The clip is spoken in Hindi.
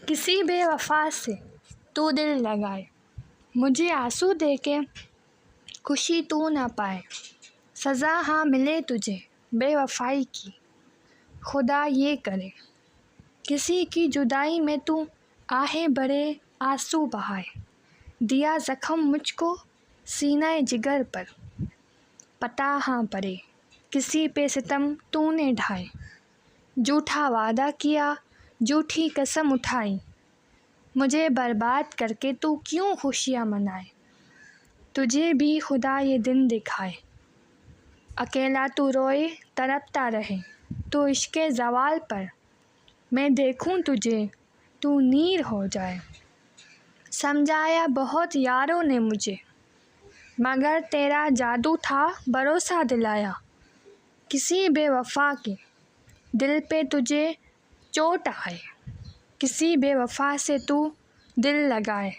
किसी बेवफा से तू दिल लगाए, मुझे आंसू दे के खुशी तू ना पाए। सज़ा हाँ मिले तुझे बेवफाई की, खुदा ये करे किसी की जुदाई में तू आहें भरे आंसू बहाए। दिया ज़ख्म मुझको सीना जिगर पर, पता हाँ पड़े किसी पे सितम तूने ढाए। झूठा वादा किया झूठी कसम उठाई, मुझे बर्बाद करके तू क्यों खुशियाँ मनाए। तुझे भी खुदा ये दिन दिखाए, अकेला तू रोए तड़पता रहे। तू इश्क़े ज़वाल पर मैं देखूं तुझे, तू नीर हो जाए। समझाया बहुत यारों ने मुझे, मगर तेरा जादू था भरोसा दिलाया। किसी बेवफा के दिल पे तुझे चोट आए, किसी बेवफा से तू दिल लगाए।